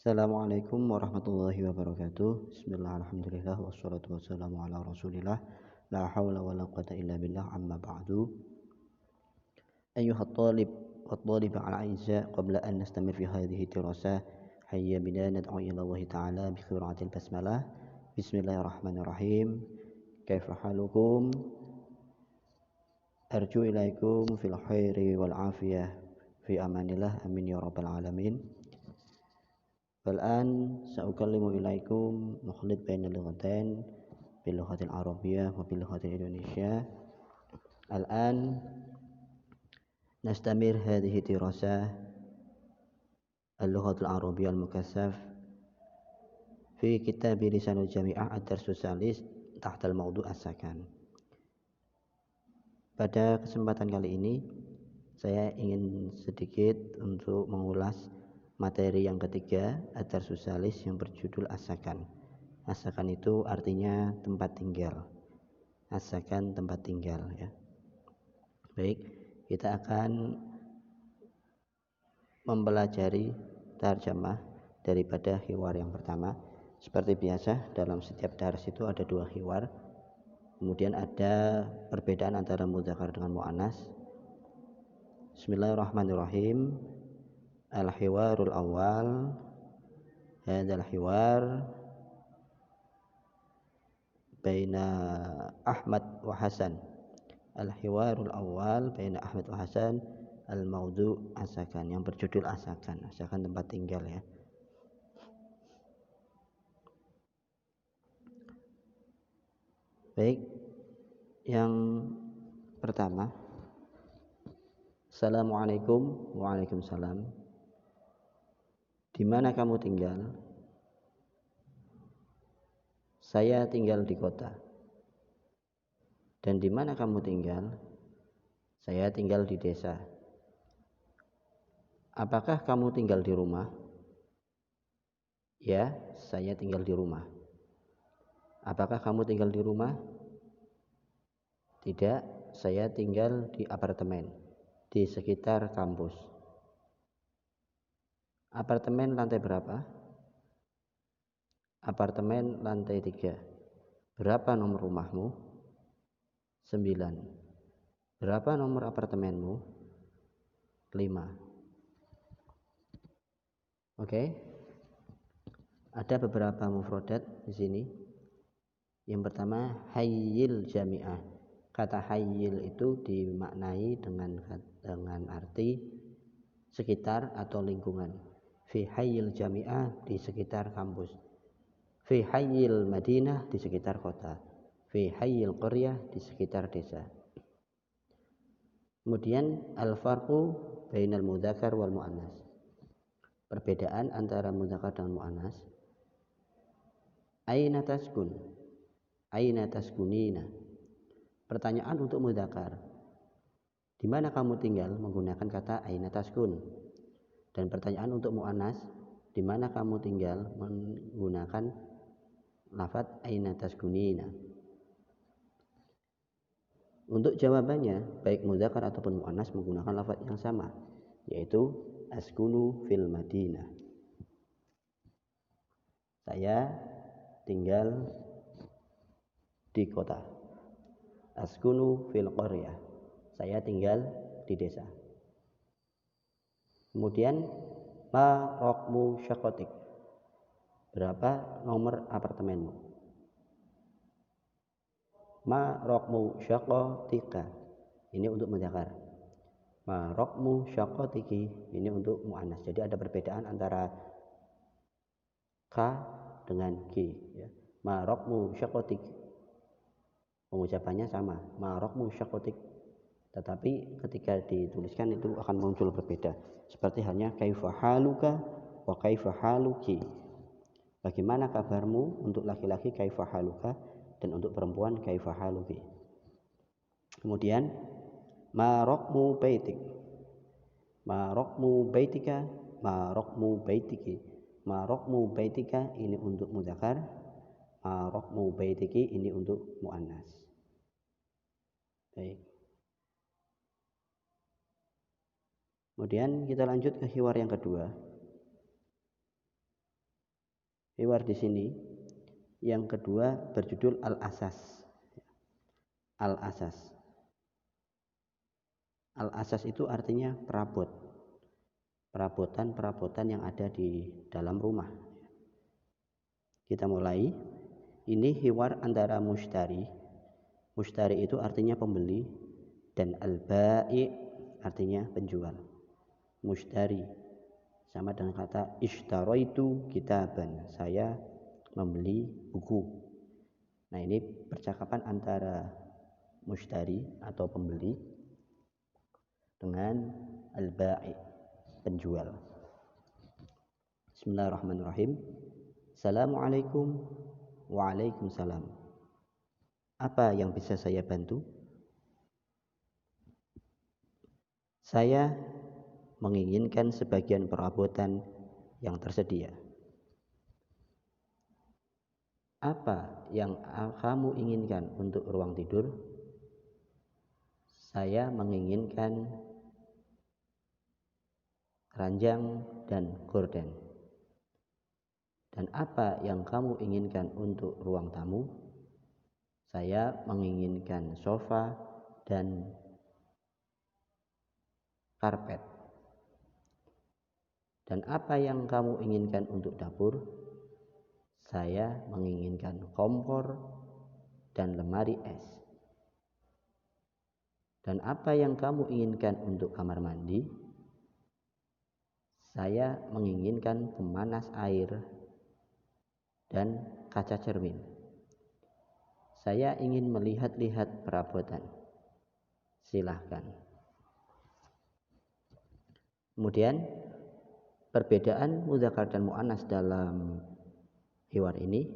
Assalamualaikum warahmatullahi wabarakatuh. Bismillah, alhamdulillah, wassalatu wassalamu ala rasulillah. La hawla wa la quwata illa billah, amma ba'du. Ayuha talib wa talib al-a'izza, qabla an nastamir fi hadhihi dirasah, hayya bina nad'u ila Allah ta'ala bi qira'atil basmalah. Bismillahirrahmanirrahim. Kaifa halukum? Arju ilaikum fil khairi wal afiyah fi amanillah, amin ya rabbal alamin. Al-an sa'ukallimu ilaikum mukhlid baina lughatain bil lughatil arabiyyah wa bil lughatil indonesia. Al-an nastamir hadhihi dirasah al-lughatul arabiyyah al-mukassaf fi kitab lisanul jami'ah ad-darsus salis tahta al-mawdu' as-sakan. Pada kesempatan kali ini saya ingin sedikit untuk mengulas materi yang ketiga ad-darsus salis yang berjudul as-sakan. As-sakan itu artinya tempat tinggal. As-sakan tempat tinggal, ya. Baik, kita akan mempelajari tarjamah daripada hiwar yang pertama. Seperti biasa dalam setiap dars itu ada dua hiwar. Kemudian ada perbedaan antara mudzakkar dengan muannas. Bismillahirrahmanirrahim. Al-hiwarul awal, hadzal hiwar baina Ahmad wa Hasan. Al-hiwarul awal baina Ahmad wa Hasan, al-mawdu' as-sakan, yang berjudul as-sakan. As-sakan tempat tinggal, ya. Baik, yang pertama, Assalamualaikum. Waalaikumsalam. Di mana kamu tinggal? Saya tinggal di kota. Dan di mana kamu tinggal? Saya tinggal di desa. Apakah kamu tinggal di rumah? Ya, saya tinggal di rumah. Apakah kamu tinggal di rumah? Tidak, saya tinggal di apartemen di sekitar kampus. Apartemen lantai berapa? Apartemen lantai 3. Berapa nomor rumahmu? 9. Berapa nomor apartemenmu? 5. Oke. Ada beberapa mufradat di sini. Yang pertama, hayyil jami'ah. Kata hayyil itu dimaknai dengan arti sekitar atau lingkungan. Fi hayyil jami'ah, di sekitar kampus. Fi hayyil madinah, di sekitar kota. Fi hayyil qaryah, di sekitar desa. Kemudian al-farqu bainal mudzakkar wal muannas. Perbedaan antara mudzakkar dan muannas. Aina taskun? Aina taskunina? Pertanyaan untuk mudzakkar. Di mana kamu tinggal? Menggunakan kata aina taskun. Dan pertanyaan untuk muannas, di mana kamu tinggal? Menggunakan lafaz aina taskunina. Untuk jawabannya, baik mudzakkar ataupun muannas menggunakan lafaz yang sama, yaitu askunu fil madinah. Saya tinggal di kota. Askunu fil qaryah. Saya tinggal di desa. Kemudian ma raqmu syaqatik? Berapa nomor apartemenmu? Ma raqmu syaqatika? Ini untuk mudzakkar. Ma raqmu syaqatiki? Ini untuk muannas. Jadi ada perbedaan antara ka dengan ki, ya. Ma raqmu syaqatik, pengucapannya sama, ma raqmu syaqatik, tetapi ketika dituliskan itu akan muncul berbeda. Seperti halnya kaifa haluka wa kaifa haluki. Bagaimana kabarmu? Untuk laki-laki kaifa haluka, dan untuk perempuan kaifa haluki. Kemudian ma raqmu baitik? Ma raqmu baitika? Ma raqmu baitiki? Ma raqmu baitika ini untuk mudzakkar, ma raqmu baitiki ini untuk muannas. Baik. Kemudian kita lanjut ke hiwar yang kedua. hiwar di sini yang kedua berjudul Al-Asas. Al-Asas. Al-Asas itu artinya perabot. Perabotan yang ada di dalam rumah. Kita mulai. Ini hiwar antara mushtari. Mushtari itu artinya pembeli dan al-ba'i artinya penjual. Mushtari sama dengan kata ishtaraitu kitaban, saya membeli buku. Nah, ini percakapan antara mushtari atau pembeli dengan al-ba'i, penjual. Bismillahirrahmanirrahim. Assalamualaikum. Waalaikumsalam. Apa yang bisa saya bantu? Saya menginginkan sebagian perabotan yang tersedia. Apa yang kamu inginkan untuk ruang tidur? Saya menginginkan ranjang dan gorden. Dan apa yang kamu inginkan untuk ruang tamu? Saya menginginkan sofa dan karpet. Dan apa yang kamu inginkan untuk dapur? Saya menginginkan kompor dan lemari es. Dan apa yang kamu inginkan untuk kamar mandi? Saya menginginkan pemanas air dan kaca cermin. Saya ingin melihat-lihat perabotan. Silahkan. Kemudian perbedaan mudzakkar dan muannas dalam hiwar ini,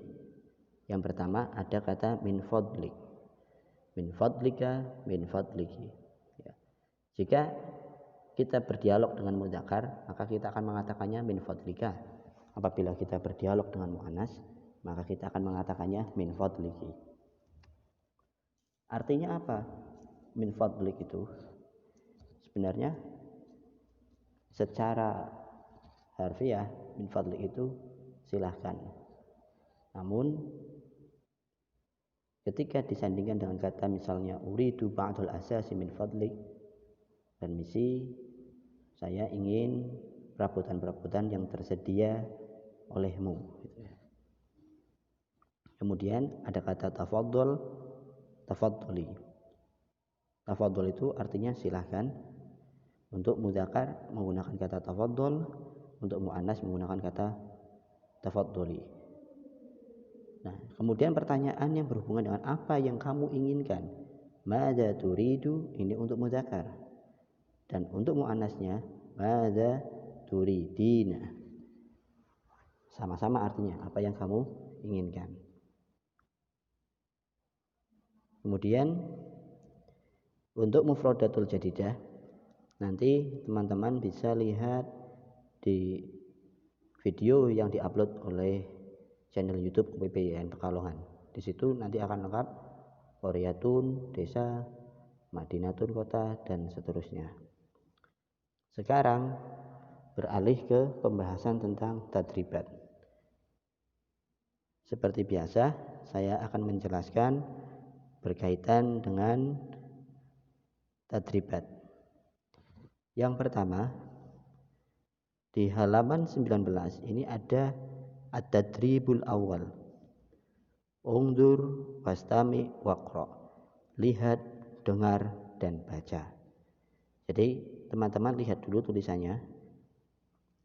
yang pertama ada kata min fadlik, min fadlika, min fadliki. Ya. Jika kita berdialog dengan mudzakkar, maka kita akan mengatakannya min fadlika. Apabila kita berdialog dengan muannas, maka kita akan mengatakannya min fadliki. Artinya apa? Min fadlik itu sebenarnya secara harfiah min fadlik itu silahkan. Namun ketika disandingkan dengan kata misalnya uridu ba'dul asasi min fadlik, permisi, saya ingin perabotan-perabotan yang tersedia olehmu. Kemudian ada kata tafaddal, tafaddali. Tafaddal itu artinya silahkan. Untuk mudzakkar menggunakan kata tafaddal, untuk muannas menggunakan kata tafaddali. Nah, kemudian pertanyaan yang berhubungan dengan apa yang kamu inginkan. Madza turidu, ini untuk mudzakkar. Dan untuk muannasnya madza turidina. Sama-sama artinya apa yang kamu inginkan. Kemudian untuk mufradatul jadidah, nanti teman-teman bisa lihat di video yang diupload oleh channel YouTube PPIN Pekalongan. Di situ nanti akan lengkap Qaryatun, desa, Madinatun, kota, dan seterusnya. Sekarang beralih ke pembahasan tentang tadribat. Seperti biasa, saya akan menjelaskan berkaitan dengan tadribat. Yang pertama, di halaman 19 ini ada at-tadribul awal. Ungdur wastami waqra. Lihat, dengar, dan baca. Jadi teman-teman lihat dulu tulisannya,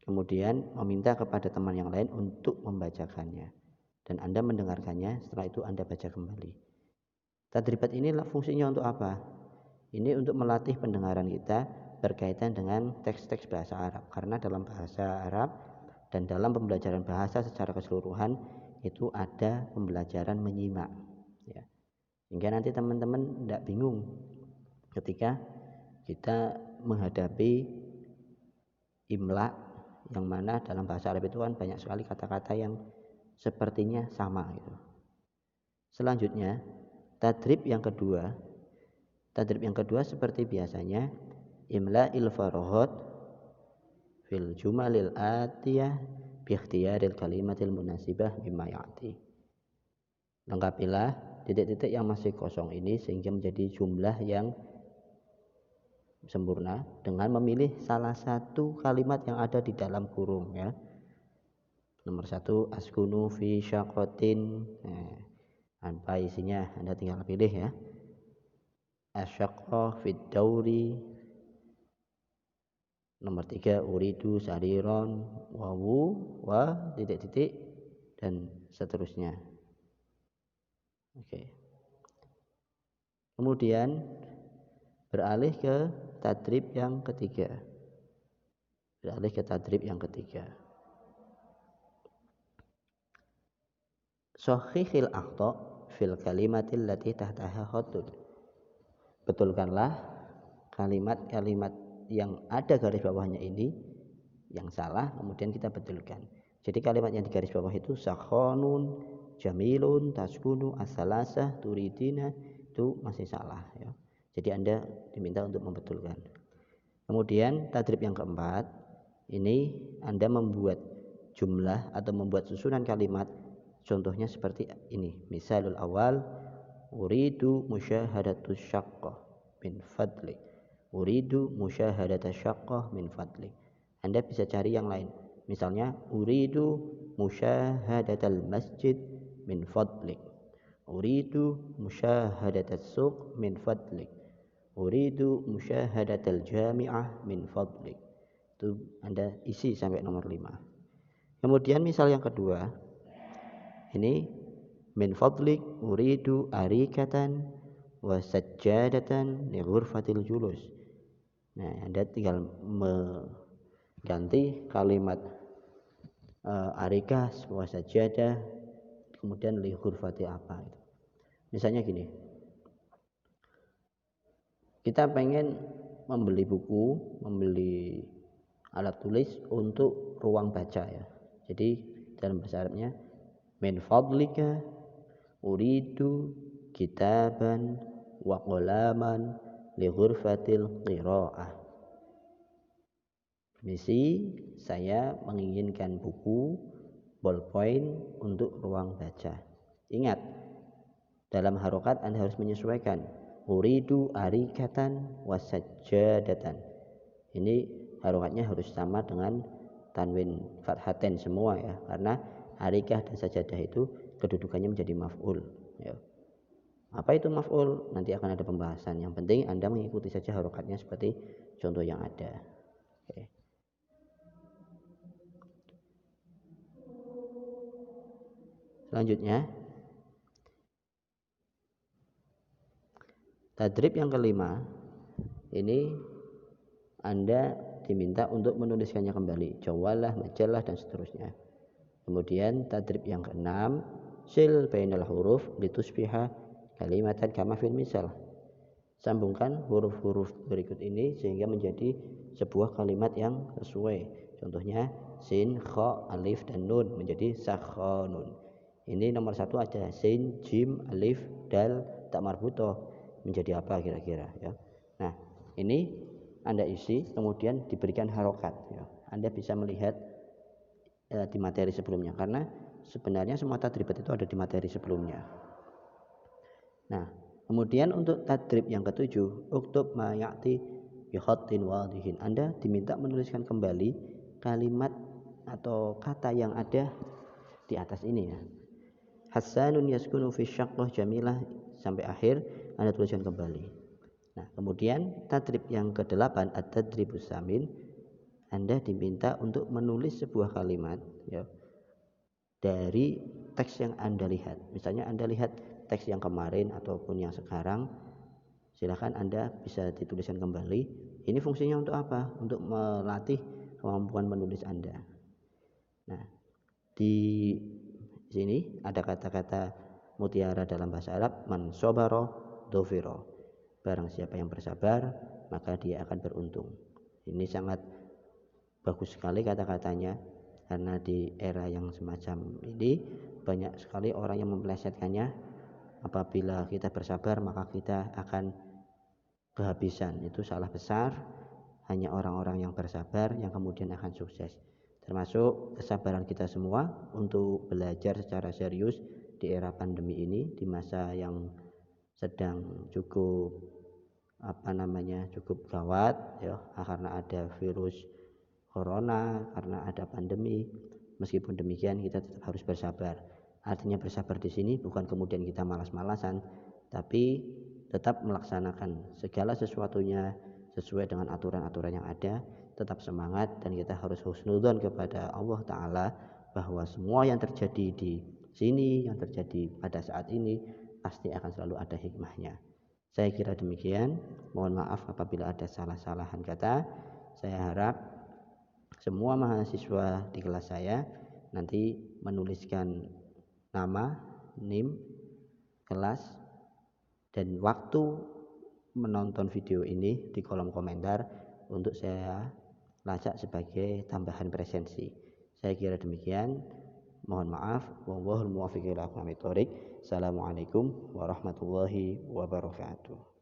kemudian meminta kepada teman yang lain untuk membacakannya, dan Anda mendengarkannya. Setelah itu Anda baca kembali. Tadribat ini fungsinya untuk apa? Ini untuk melatih pendengaran kita berkaitan dengan teks-teks bahasa Arab. Karena dalam bahasa Arab dan dalam pembelajaran bahasa secara keseluruhan itu ada pembelajaran menyimak, ya. Sehingga nanti teman-teman tidak bingung ketika kita menghadapi imla, yang mana dalam bahasa Arab itu kan banyak sekali kata-kata yang sepertinya sama gitu. Selanjutnya, tadrib yang kedua seperti biasanya, imla il farahat fil jumalil atiyah bi ikhtiyaril kalimatil munasibah mimma ya'ti. Lengkapilah titik-titik yang masih kosong ini sehingga menjadi jumlah yang sempurna dengan memilih salah satu kalimat yang ada di dalam kurung ya. Nomor 1 askunu fi syaqatin. Apa isinya Anda tinggal pilih ya. Asyaqqah fi dauri. Nomor 3 uridu sariron wawu wa titik-titik dan seterusnya. Oke. Kemudian beralih ke tadrib yang ketiga. Shahihil akhta fil kalimatil lati tahtaha khatun. Betulkanlah kalimat-kalimat yang ada garis bawahnya ini yang salah, kemudian kita betulkan. Jadi kalimat yang di garis bawah itu sakhonun, jamilun, taskunu, as-salasah, turidina itu masih salah ya. Jadi Anda diminta untuk membetulkan. Kemudian tadrib yang keempat, ini Anda membuat jumlah atau membuat susunan kalimat. Contohnya seperti ini. Misalul awal, uridu musyahadatus syaqqah min fadli. Uridu musyahadatus syaqqah min fadli. Anda bisa cari yang lain. Misalnya uridu musyahadatal masjid min fadli. Uridu musyahadatas suq min fadli. Uridu musyahadatal jami'ah min fadli. Itu Anda isi sampai nomor 5. Kemudian misal yang kedua, ini min fadlik uridu arikatan wa sajjadatan li ghurfatil julus. Nah, Anda tinggal mengganti kalimat arikah wa sajjadah kemudian li ghurfati apa itu. Misalnya gini. Kita pengen membeli buku, membeli alat tulis untuk ruang baca ya. Jadi dalam bahasa Arabnya min fadlika uridu kitaban wa qalaman li ghurfatil qiraah. Misi saya menginginkan buku, ballpoint untuk ruang baca. Ingat, dalam harokat Anda harus menyesuaikan. Uridu arikatan wa sajjadatan. Ini harokatnya harus sama dengan tanwin fathaten semua ya, karena arikah dan sajadah itu kedudukannya menjadi maf'ul ya. Apa itu maf'ul? Nanti akan ada pembahasan. Yang penting Anda mengikuti saja harokatnya seperti contoh yang ada. Oke. Selanjutnya tadrib yang kelima, ini Anda diminta untuk menuliskannya kembali, jawalah, majalah dan seterusnya. Kemudian tadrib yang keenam, sil bainal huruf litusbiha kalimatan kama fil misal. Sambungkan huruf-huruf berikut ini sehingga menjadi sebuah kalimat yang sesuai. Contohnya sin, kha, alif dan nun menjadi sakhonun. Ini nomor 1 ada sin, jim, alif, dal, tak marbutoh menjadi apa kira-kira ya. Nah, ini Anda isi kemudian diberikan harokat ya. Anda bisa melihat di materi sebelumnya karena sebenarnya semua tadribat itu ada di materi sebelumnya. Nah, kemudian untuk tadrib yang ketujuh, uktub ma ya'ti bi khatin wadhihin. Anda diminta menuliskan kembali kalimat atau kata yang ada di atas ini ya. Hasanun yaskunu fi syaqqah jamilah sampai akhir Anda tuliskan kembali. Nah, kemudian tadrib yang ke-8 at-tadribus samin, Anda diminta untuk menulis sebuah kalimat ya, dari teks yang Anda lihat. Misalnya Anda lihat teks yang kemarin ataupun yang sekarang, silakan Anda bisa dituliskan kembali. Ini fungsinya untuk apa? Untuk melatih kemampuan menulis Anda. Nah, di sini ada kata-kata mutiara dalam bahasa Arab, man sobaro dofiro. Barang siapa yang bersabar, maka dia akan beruntung. Ini sangat bagus sekali kata-katanya, karena di era yang semacam ini banyak sekali orang yang mempelesetkannya. Apabila kita bersabar maka kita akan kehabisan. Itu salah besar. Hanya orang-orang yang bersabar yang kemudian akan sukses. termasuk kesabaran kita semua untuk belajar secara serius di era pandemi ini, di masa yang sedang cukup cukup gawat ya, karena ada virus corona, karena ada pandemi. Meskipun demikian kita tetap harus bersabar. Artinya bersabar di sini bukan kemudian kita malas-malasan, tapi tetap melaksanakan segala sesuatunya sesuai dengan aturan-aturan yang ada, tetap semangat, dan kita harus husnudzon kepada Allah Ta'ala bahwa semua yang terjadi di sini, yang terjadi pada saat ini pasti akan selalu ada hikmahnya. Saya kira demikian. Mohon maaf apabila ada salah-salahan kata. Saya harap semua mahasiswa di kelas saya nanti menuliskan nama, NIM, kelas, dan waktu menonton video ini di kolom komentar untuk saya lacak sebagai tambahan presensi. Saya kira demikian. Mohon maaf. Wallahul muwaffiq ila aqwamit thoriq. Assalamualaikum warahmatullahi wabarakatuh.